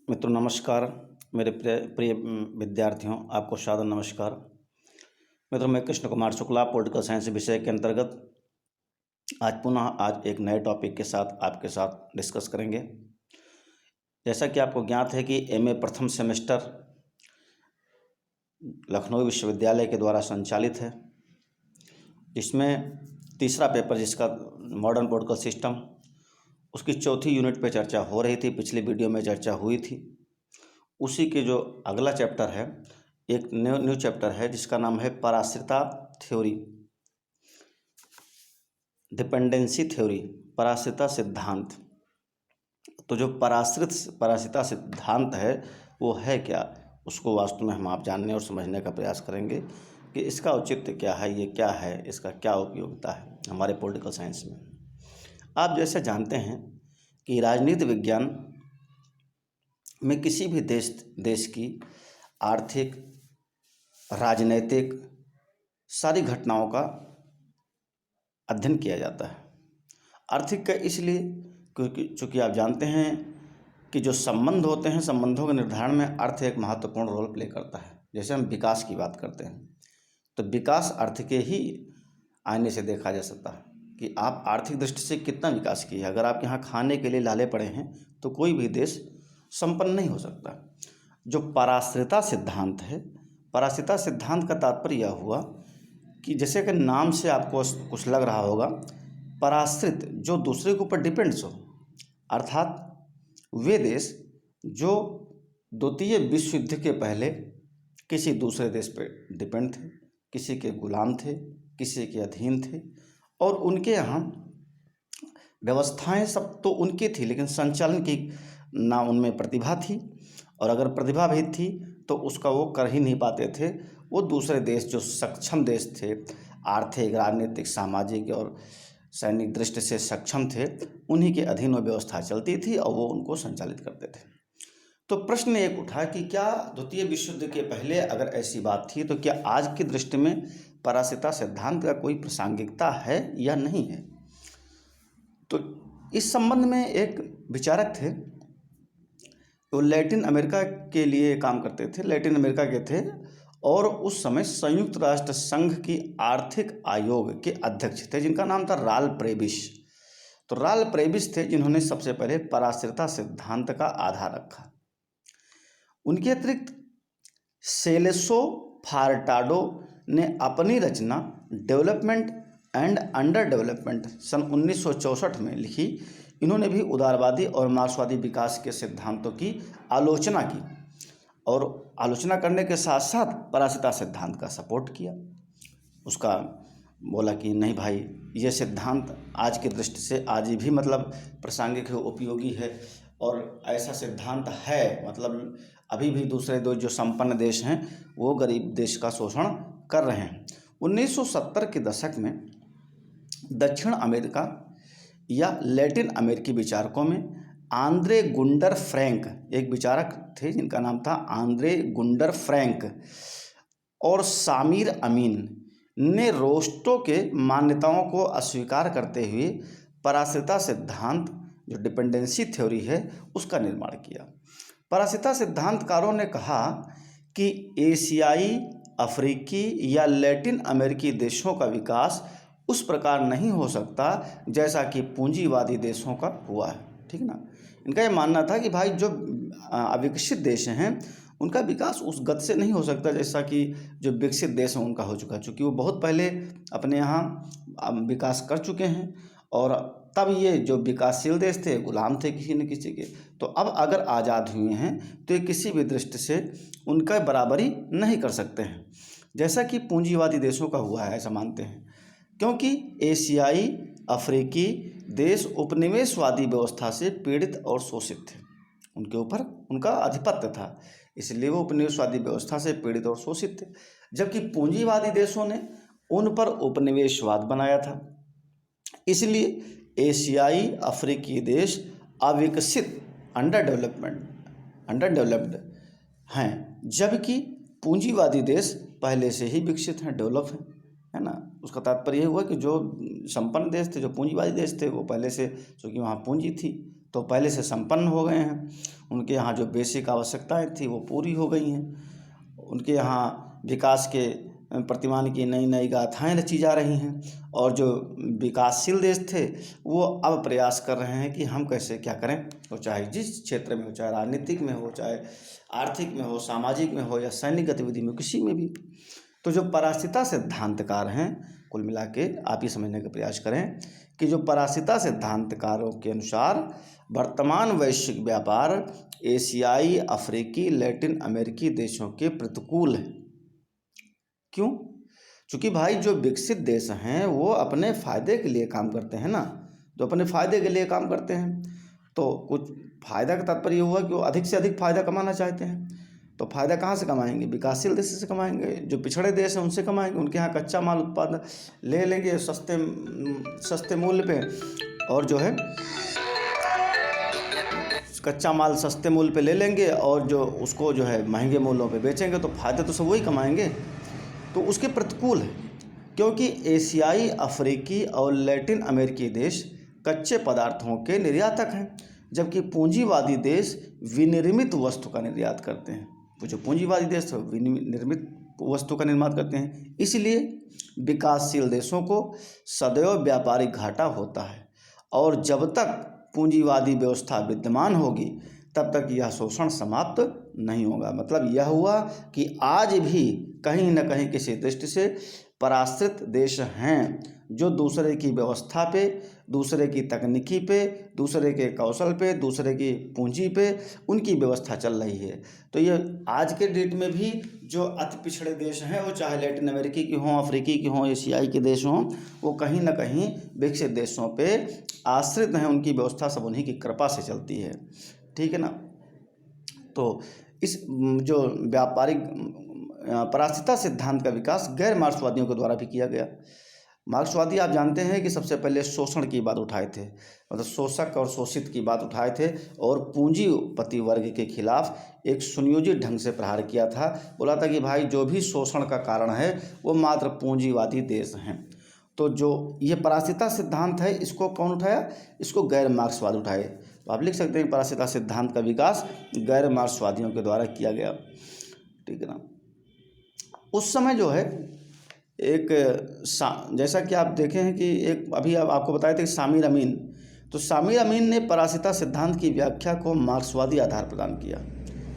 मित्रों नमस्कार। मेरे प्रिय प्रिय विद्यार्थियों, आपको सादर नमस्कार। मित्रों, मैं कृष्ण कुमार शुक्ला पॉलिटिकल साइंस विषय के अंतर्गत आज एक नए टॉपिक के साथ आपके साथ डिस्कस करेंगे। जैसा कि आपको ज्ञात है कि एमए प्रथम सेमेस्टर लखनऊ विश्वविद्यालय के द्वारा संचालित है। इसमें तीसरा पेपर, जिसका मॉडर्न पॉलिटिकल सिस्टम, उसकी चौथी यूनिट पे चर्चा हो रही थी। पिछली वीडियो में चर्चा हुई थी। उसी के जो अगला चैप्टर है, एक न्यू चैप्टर है जिसका नाम है पराश्रिता थ्योरी, डिपेंडेंसी थ्योरी, पराश्रिता सिद्धांत। तो जो पराश्रिता सिद्धांत है वो है क्या, उसको वास्तव में हम आप जानने और समझने का प्रयास करेंगे कि इसका औचित्य क्या है, ये क्या है, इसका क्या उपयोगिता है हमारे पॉलिटिकल साइंस में। आप जैसे जानते हैं कि राजनीति विज्ञान में किसी भी देश की आर्थिक, राजनैतिक सारी घटनाओं का अध्ययन किया जाता है। आर्थिक का इसलिए क्योंकि चूँकि आप जानते हैं कि जो संबंध होते हैं, संबंधों के निर्धारण में अर्थ एक महत्वपूर्ण रोल प्ले करता है। जैसे हम विकास की बात करते हैं तो विकास अर्थ के ही आईने से देखा जा सकता है कि आप आर्थिक दृष्टि से कितना विकास किए। अगर आप यहाँ खाने के लिए लाले पड़े हैं तो कोई भी देश संपन्न नहीं हो सकता। जो पराश्रिता सिद्धांत है, पराश्रिता सिद्धांत का तात्पर्य यह हुआ कि जैसे कि नाम से आपको कुछ लग रहा होगा, पराश्रित जो दूसरे के ऊपर डिपेंड्स हो, अर्थात वे देश जो द्वितीय विश्व युद्ध के पहले किसी दूसरे देश पर डिपेंड थे, किसी के गुलाम थे, किसी के अधीन थे, और उनके यहाँ व्यवस्थाएं सब तो उनकी थी, लेकिन संचालन की ना उनमें प्रतिभा थी, और अगर प्रतिभा भी थी तो उसका वो कर ही नहीं पाते थे। वो दूसरे देश जो सक्षम देश थे, आर्थिक, राजनीतिक, सामाजिक और सैनिक दृष्टि से सक्षम थे, उन्हीं के अधीन वो व्यवस्था चलती थी और वो उनको संचालित करते थे। तो प्रश्न एक उठा कि क्या द्वितीय विश्व युद्ध के पहले अगर ऐसी बात थी तो क्या आज की दृष्टि में पराश्रिता सिद्धांत का कोई प्रासंगिकता है या नहीं है। तो इस संबंध में एक विचारक थे, वो लैटिन अमेरिका के लिए काम करते थे, लैटिन अमेरिका के थे, और उस समय संयुक्त राष्ट्र संघ की आर्थिक आयोग के अध्यक्ष थे, जिनका नाम था राल प्रेबिस। तो राल प्रेबिस थे जिन्होंने सबसे पहले पराश्रिता सिद्धांत का आधार रखा। उनके अतिरिक्त सेलेसो फार्टाडो ने अपनी रचना डेवलपमेंट एंड अंडर डेवलपमेंट सन 1964 में लिखी। इन्होंने भी उदारवादी और मार्क्सवादी विकास के सिद्धांतों की आलोचना की, और आलोचना करने के साथ साथ पराश्रिता सिद्धांत का सपोर्ट किया। उसका बोला कि नहीं भाई, ये सिद्धांत आज की दृष्टि से आज भी मतलब प्रासंगिक है, उपयोगी है, और ऐसा सिद्धांत है, मतलब अभी भी दूसरे दो जो संपन्न देश हैं वो गरीब देश का शोषण कर रहे हैं। 1970 के दशक में दक्षिण अमेरिका या लैटिन अमेरिकी विचारकों में आंद्रे गुंडर फ्रैंक एक विचारक थे जिनका नाम था आंद्रे गुंडर फ्रैंक, और सामिर अमीन ने रोस्टो के मान्यताओं को अस्वीकार करते हुए पराश्रिता सिद्धांत, जो डिपेंडेंसी थ्योरी है, उसका निर्माण किया। पराश्रिता सिद्धांतकारों ने कहा कि एशियाई, अफ्रीकी या लैटिन अमेरिकी देशों का विकास उस प्रकार नहीं हो सकता जैसा कि पूंजीवादी देशों का हुआ है। ठीक ना। इनका ये मानना था कि भाई जो अविकसित देश हैं उनका विकास उस गति से नहीं हो सकता जैसा कि जो विकसित देश हैं उनका हो चुका है, चूँकि वो बहुत पहले अपने यहाँ विकास कर चुके हैं, और तब ये जो विकासशील देश थे गुलाम थे किसी न किसी के। तो अब अगर आज़ाद हुए हैं तो ये किसी भी दृष्टि से उनका बराबरी नहीं कर सकते हैं जैसा कि पूंजीवादी देशों का हुआ है, ऐसा मानते हैं, क्योंकि एशियाई, अफ्रीकी देश उपनिवेशवादी व्यवस्था से पीड़ित और शोषित थे, उनके ऊपर उनका आधिपत्य था, इसलिए वो उपनिवेशवादी व्यवस्था से पीड़ित और शोषित थे। जबकि पूंजीवादी देशों ने उन पर उपनिवेशवाद बनाया था, इसलिए एशियाई, अफ्रीकी देश अविकसित, अंडर डेवलप्ड हैं, जबकि पूंजीवादी देश पहले से ही विकसित हैं, डेवलप हैं, है ना। उसका तात्पर्य यह हुआ कि जो संपन्न देश थे, जो पूंजीवादी देश थे, वो पहले से, चूँकि वहाँ पूंजी थी तो पहले से संपन्न हो गए हैं। उनके यहाँ जो बेसिक आवश्यकताएं थी वो पूरी हो गई हैं। उनके यहाँ विकास के प्रतिमान की नई नई गाथाएं रची जा रही हैं। और जो विकासशील देश थे वो अब प्रयास कर रहे हैं कि हम कैसे क्या करें, वो चाहे जिस क्षेत्र में हो, चाहे राजनीतिक में हो, चाहे आर्थिक में हो, सामाजिक में हो, या सैनिक गतिविधि में, किसी में भी। तो जो परासिता सिद्धांतकार हैं, कुल मिला के आप ये समझने का प्रयास करें कि जो परासिता सिद्धांतकारों के अनुसार वर्तमान वैश्विक व्यापार एशियाई, अफ्रीकी, लैटिन अमेरिकी देशों के प्रतिकूल है। क्यों? क्योंकि भाई जो विकसित देश हैं वो अपने फ़ायदे के लिए काम करते हैं ना, जो अपने फ़ायदे के लिए काम करते हैं। तो कुछ फ़ायदा का तात्पर्य हुआ कि वो अधिक से अधिक फ़ायदा कमाना चाहते हैं। तो फ़ायदा कहाँ से कमाएंगे? विकासशील देश से कमाएंगे। जो पिछड़े देश हैं उनसे कमाएंगे। उनके यहाँ कच्चा माल उत्पादन ले लेंगे सस्ते मूल्य पे, और जो है कच्चा माल सस्ते मूल्य पे ले लेंगे, और जो उसको जो है महंगे मूल्यों पे बेचेंगे। तो फ़ायदा तो सब वही कमाएंगे। तो उसके प्रतिकूल है, क्योंकि एशियाई, अफ्रीकी और लैटिन अमेरिकी देश कच्चे पदार्थों के निर्यातक हैं, जबकि पूंजीवादी देश विनिर्मित वस्तु का निर्यात करते हैं। तो जो पूंजीवादी देश विनिर्मित वस्तु का निर्माण करते हैं, इसलिए विकासशील देशों को सदैव व्यापारिक घाटा होता है। और जब तक पूंजीवादी व्यवस्था विद्यमान होगी तब तक यह शोषण समाप्त नहीं होगा। मतलब यह हुआ कि आज भी कहीं न कहीं किसी दृष्टि से पराश्रित देश हैं जो दूसरे की व्यवस्था पे, दूसरे की तकनीकी पे, दूसरे के कौशल पे, दूसरे की पूंजी पे उनकी व्यवस्था चल रही है। तो ये आज के डेट में भी जो अति पिछड़े देश हैं, वो चाहे लैटिन अमेरिकी की हों, अफ्रीकी की हों, एशियाई के देश हों, वो कहीं ना कहीं विकसित देशों पे आश्रित हैं। उनकी व्यवस्था सब उन्हीं की कृपा से चलती है। ठीक है ना। तो इस जो व्यापारिक परासिता सिद्धांत का विकास गैर मार्क्सवादियों के द्वारा भी किया गया। मार्क्सवादी आप जानते हैं कि सबसे पहले शोषण की बात उठाए थे, मतलब शोषक और शोषित की बात उठाए थे, और पूंजीपति वर्ग के खिलाफ एक सुनियोजित ढंग से प्रहार किया था। बोला था कि भाई जो भी शोषण का कारण है वो मात्र पूंजीवादी देश हैं। तो जो ये परासिता सिद्धांत है, इसको कौन उठाया? इसको गैर मार्क्सवाद उठाए। तो आप लिख सकते हैं परासिता सिद्धांत का विकास गैर मार्क्सवादियों के द्वारा किया गया। ठीक है ना। उस समय जो है एक जैसा कि आप देखें हैं कि एक अभी आपको बताए थे कि सामिर अमीन, तो सामिर अमीन ने परासिता सिद्धांत की व्याख्या को मार्क्सवादी आधार प्रदान किया।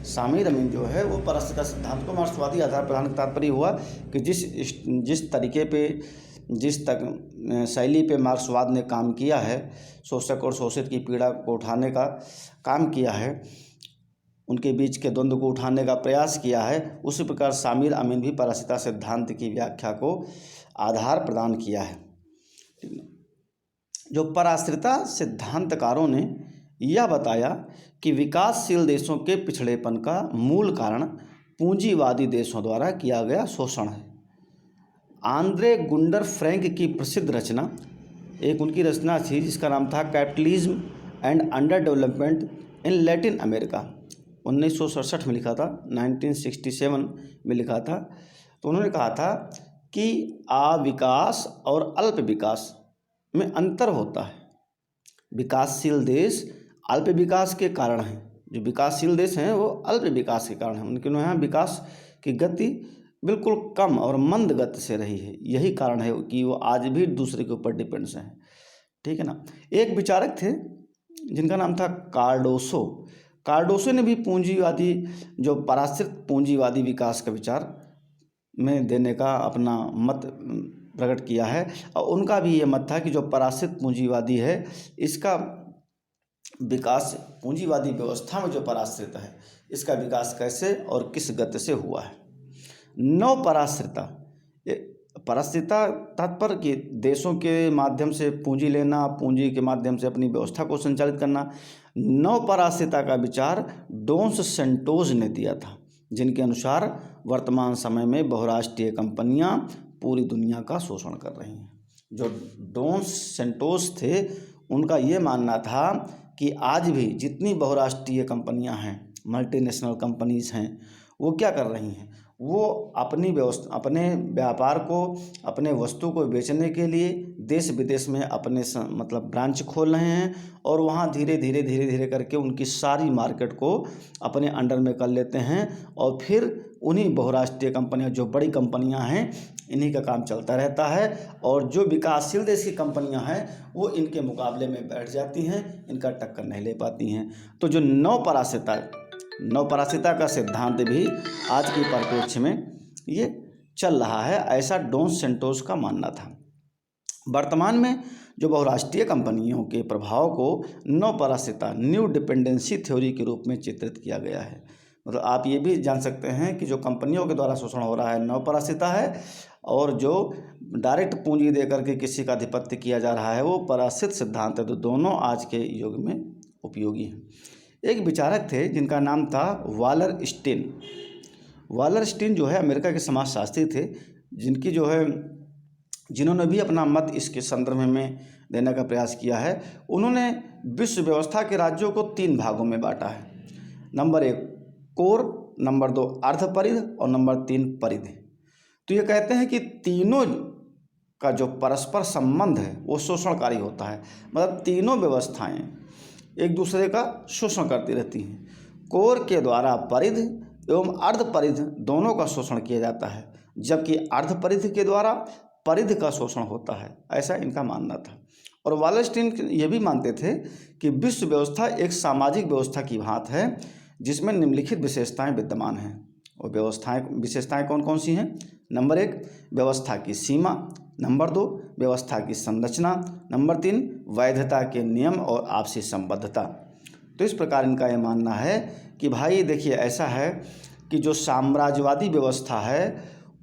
सामिर अमीन जो है वो परासिता सिद्धांत को मार्क्सवादी आधार प्रदान का तात्पर्य हुआ कि जिस तरीके पे, जिस तक शैली पे मार्क्सवाद ने काम किया है, शोषक और शोषित की पीड़ा को उठाने का काम किया है, उनके बीच के द्वंद्व को उठाने का प्रयास किया है, उसी प्रकार सामिर अमीन भी परासिता सिद्धांत की व्याख्या को आधार प्रदान किया है। जो पराश्रिता सिद्धांतकारों ने यह बताया कि विकासशील देशों के पिछड़ेपन का मूल कारण पूंजीवादी देशों द्वारा किया गया शोषण है। आंद्रे गुंडर फ्रैंक की प्रसिद्ध रचना, एक उनकी रचना थी जिसका नाम था capitalism and under development in Latin America, 1967 में लिखा था, 1967 में लिखा था। तो उन्होंने कहा था कि अविकास और अल्प विकास में अंतर होता है। विकासशील देश अल्प विकास के कारण हैं, जो विकासशील देश हैं वो अल्प विकास के कारण हैं। उनके यहाँ विकास की गति बिल्कुल कम और मंद गति से रही है। यही कारण है कि वो आज भी दूसरे के ऊपर डिपेंड्स हैं। ठीक है ना। एक विचारक थे जिनका नाम था कार्डोसो ने भी पूंजीवादी, जो पराश्रित पूंजीवादी विकास का विचार में देने का अपना मत प्रकट किया है। और उनका भी ये मत था कि जो पराश्रित पूंजीवादी है, इसका विकास पूंजीवादी व्यवस्था में जो पराश्रित है, इसका विकास कैसे और किस गति से हुआ है। नव पराश्रिता, पराश्रिता तात्पर्य कि देशों के माध्यम से पूंजी लेना, पूंजी के माध्यम से अपनी व्यवस्था को संचालित करना। नव पराश्रिता का विचार डोन्स सेंटोज ने दिया था, जिनके अनुसार वर्तमान समय में बहुराष्ट्रीय कंपनियां पूरी दुनिया का शोषण कर रही हैं। जो डोन्स सेंटोज थे, उनका ये मानना था कि आज भी जितनी बहुराष्ट्रीय कंपनियां हैं, मल्टीनेशनल कंपनीज हैं, वो क्या कर रही हैं, वो अपनी व्यवस्था, अपने व्यापार को, अपने वस्तु को बेचने के लिए देश विदेश में अपने मतलब ब्रांच खोल रहे हैं और वहाँ धीरे धीरे करके उनकी सारी मार्केट को अपने अंडर में कर लेते हैं और फिर उन्हीं बहुराष्ट्रीय कंपनियां, जो बड़ी कंपनियां हैं, इन्हीं का काम चलता रहता है और जो विकासशील देश की कंपनियां हैं वो इनके मुकाबले में बैठ जाती हैं, इनका टक्कर नहीं ले पाती हैं। तो जो नवपराशिता का सिद्धांत भी आज के परिप्रेक्ष्य में ये चल रहा है, ऐसा डॉन सैंटोस का मानना था। वर्तमान में जो बहुराष्ट्रीय कंपनियों के प्रभाव को नवपराशिता, न्यू डिपेंडेंसी थ्योरी के रूप में चित्रित किया गया है। मतलब आप ये भी जान सकते हैं कि जो कंपनियों के द्वारा शोषण हो रहा है नवपराशिता है, और जो डायरेक्ट पूंजी देकर के किसी का आधिपत्य किया जा रहा है वो पराश्रित सिद्धांत है। तो दोनों आज के युग में उपयोगी हैं। एक विचारक थे जिनका नाम था वालर स्टीन जो है अमेरिका के समाजशास्त्री थे, जिन्होंने भी अपना मत इसके संदर्भ में देने का प्रयास किया है। उन्होंने विश्व व्यवस्था के राज्यों को 3 भागों में बांटा है। नंबर 1 कोर, नंबर 2 अर्धपरिध और नंबर 3 परिध। तो ये कहते हैं कि तीनों का जो परस्पर संबंध है वो शोषणकारी होता है। मतलब तीनों व्यवस्थाएं एक दूसरे का शोषण करती रहती हैं। कोर के द्वारा परिध एवं अर्धपरिध दोनों का शोषण किया जाता है, जबकि अर्धपरिध के द्वारा परिध का शोषण होता है, ऐसा इनका मानना था। और वालरस्टीन ये भी मानते थे कि विश्व व्यवस्था एक सामाजिक व्यवस्था की भांति है जिसमें निम्नलिखित विशेषताएं विद्यमान हैं। और विशेषताएं कौन कौन सी हैं? नंबर 1 व्यवस्था की सीमा, नंबर 2 व्यवस्था की संरचना, नंबर 3 वैधता के नियम और आपसी संबद्धता। तो इस प्रकार इनका ये मानना है कि भाई देखिए ऐसा है कि जो साम्राज्यवादी व्यवस्था है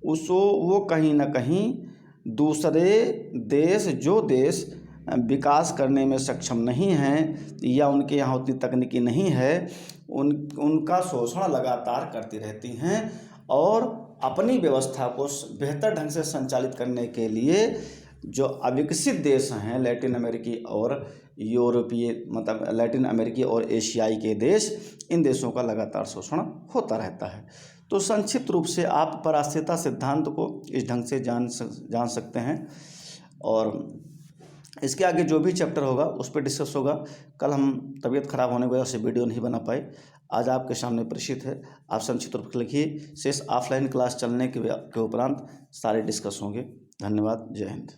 वो कहीं ना कहीं दूसरे देश, जो देश विकास करने में सक्षम नहीं हैं या उनके यहाँ उतनी तकनीकी नहीं है, उनका शोषण लगातार करती रहती हैं और अपनी व्यवस्था को बेहतर ढंग से संचालित करने के लिए जो अविकसित देश हैं, लैटिन अमेरिकी और यूरोपीय, मतलब लैटिन अमेरिकी और एशियाई के देश, इन देशों का लगातार शोषण होता रहता है। तो संक्षिप्त रूप से आप पराश्रिता सिद्धांत को इस ढंग से जान सकते हैं और इसके आगे जो भी चैप्टर होगा उस पर डिस्कस होगा। कल हम तबीयत खराब होने की वजह से वीडियो नहीं बना पाए, आज आपके सामने प्रेषित है, आप संक्षिप्त रूप से लिखिए। शेष ऑफलाइन क्लास चलने के उपरांत सारे डिस्कस होंगे। धन्यवाद। जय हिंद।